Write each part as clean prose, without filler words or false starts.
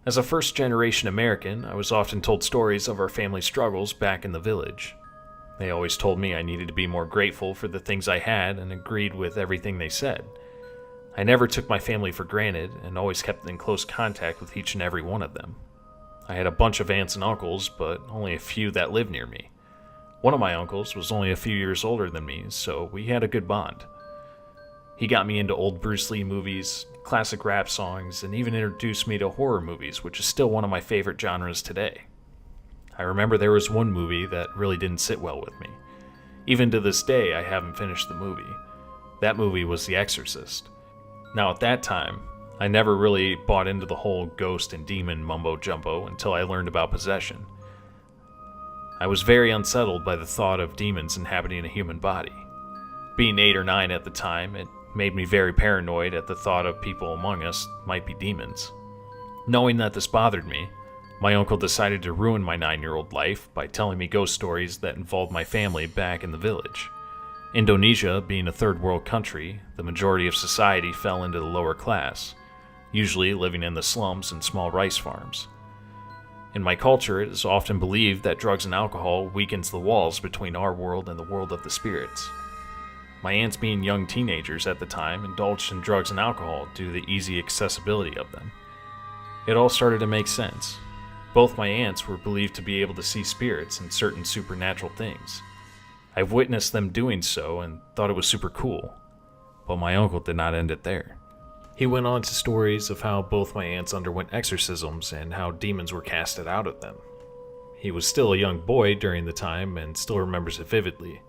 As a first-generation American, I was often told stories of our family struggles back in the village. They always told me I needed to be more grateful for the things I had and agreed with everything they said. I never took my family for granted and always kept in close contact with each and every one of them. I had a bunch of aunts and uncles, but only a few that lived near me. One of my uncles was only a few years older than me, so we had a good bond. He got me into old Bruce Lee movies, classic rap songs, and even introduced me to horror movies, which is still one of my favorite genres today. I remember there was one movie that really didn't sit well with me. Even to this day, I haven't finished the movie. That movie was The Exorcist. Now, at that time, I never really bought into the whole ghost and demon mumbo-jumbo until I learned about possession. I was very unsettled by the thought of demons inhabiting a human body. Being 8 or 9 at the time, it made me very paranoid at the thought of people among us might be demons. Knowing that this bothered me, my uncle decided to ruin my 9-year-old life by telling me ghost stories that involved my family back in the village. Indonesia being a third world country, the majority of society fell into the lower class, usually living in the slums and small rice farms. In my culture, it is often believed that drugs and alcohol weakens the walls between our world and the world of the spirits. My aunts, being young teenagers at the time, indulged in drugs and alcohol due to the easy accessibility of them. It all started to make sense. Both my aunts were believed to be able to see spirits and certain supernatural things. I've witnessed them doing so and thought it was super cool, but my uncle did not end it there. He went on to stories of how both my aunts underwent exorcisms and how demons were casted out of them. He was still a young boy during the time and still remembers it vividly.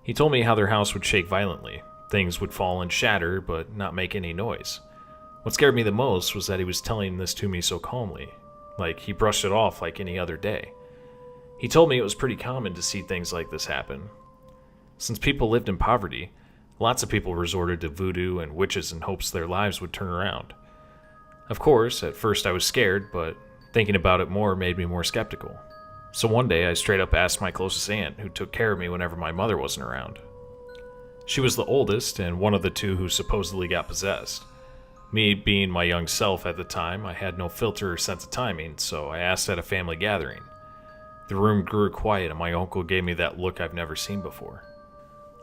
He told me how their house would shake violently, things would fall and shatter but not make any noise. What scared me the most was that he was telling this to me so calmly, like he brushed it off like any other day. He told me it was pretty common to see things like this happen. Since people lived in poverty, lots of people resorted to voodoo and witches in hopes their lives would turn around. Of course, at first I was scared, but thinking about it more made me more skeptical. So one day I straight up asked my closest aunt, who took care of me whenever my mother wasn't around. She was the oldest and one of the two who supposedly got possessed. Me being my young self at the time, I had no filter or sense of timing, so I asked at a family gathering. The room grew quiet and my uncle gave me that look I've never seen before.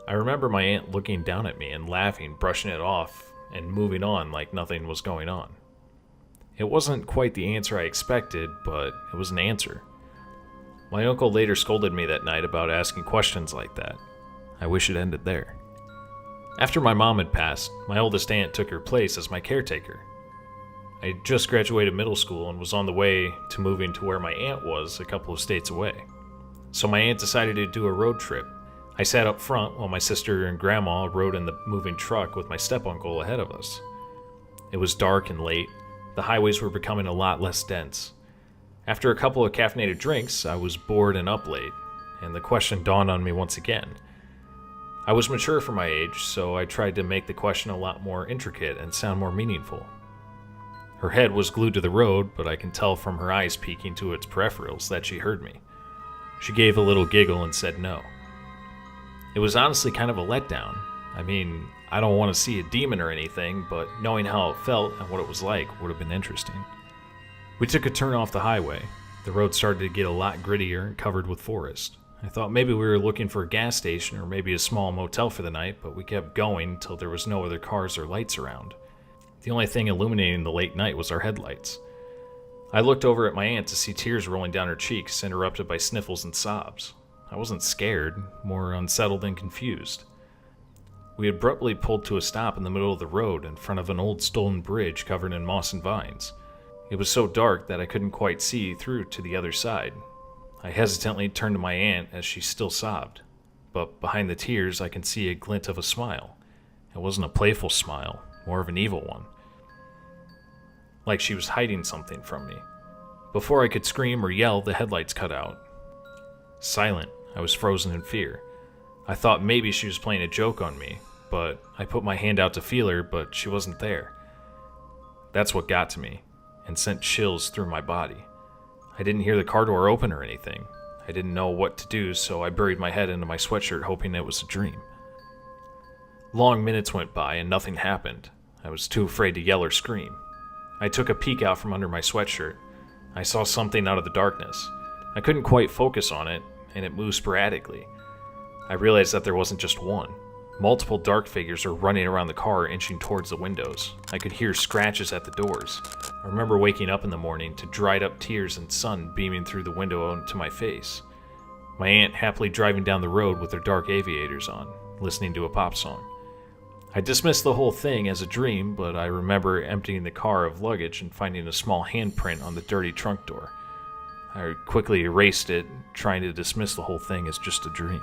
I remember my aunt looking down at me and laughing, brushing it off, and moving on like nothing was going on. It wasn't quite the answer I expected, but it was an answer. My uncle later scolded me that night about asking questions like that. I wish it ended there. After my mom had passed, my oldest aunt took her place as my caretaker. I had just graduated middle school and was on the way to moving to where my aunt was a couple of states away. So my aunt decided to do a road trip. I sat up front while my sister and grandma rode in the moving truck with my step-uncle ahead of us. It was dark and late. The highways were becoming a lot less dense. After a couple of caffeinated drinks, I was bored and up late, and the question dawned on me once again. I was mature for my age, so I tried to make the question a lot more intricate and sound more meaningful. Her head was glued to the road, but I can tell from her eyes peeking to its peripherals that she heard me. She gave a little giggle and said no. It was honestly kind of a letdown. I mean, I don't want to see a demon or anything, but knowing how it felt and what it was like would have been interesting. We took a turn off the highway. The road started to get a lot grittier and covered with forest. I thought maybe we were looking for a gas station or maybe a small motel for the night, but we kept going until there was no other cars or lights around. The only thing illuminating the late night was our headlights. I looked over at my aunt to see tears rolling down her cheeks, interrupted by sniffles and sobs. I wasn't scared, more unsettled and confused. We abruptly pulled to a stop in the middle of the road in front of an old stone bridge covered in moss and vines. It was so dark that I couldn't quite see through to the other side. I hesitantly turned to my aunt as she still sobbed, but behind the tears I can see a glint of a smile. It wasn't a playful smile, more of an evil one. Like she was hiding something from me. Before I could scream or yell, the headlights cut out. Silent, I was frozen in fear. I thought maybe she was playing a joke on me, but I put my hand out to feel her, but she wasn't there. That's what got to me, and sent chills through my body. I didn't hear the car door open or anything. I didn't know what to do, so I buried my head into my sweatshirt hoping it was a dream. Long minutes went by and nothing happened. I was too afraid to yell or scream. I took a peek out from under my sweatshirt. I saw something out of the darkness. I couldn't quite focus on it, and it moved sporadically. I realized that there wasn't just one. Multiple dark figures were running around the car, inching towards the windows. I could hear scratches at the doors. I remember waking up in the morning to dried up tears and sun beaming through the window onto my face. My aunt happily driving down the road with her dark aviators on, listening to a pop song. I dismissed the whole thing as a dream, but I remember emptying the car of luggage and finding a small handprint on the dirty trunk door. I quickly erased it, trying to dismiss the whole thing as just a dream.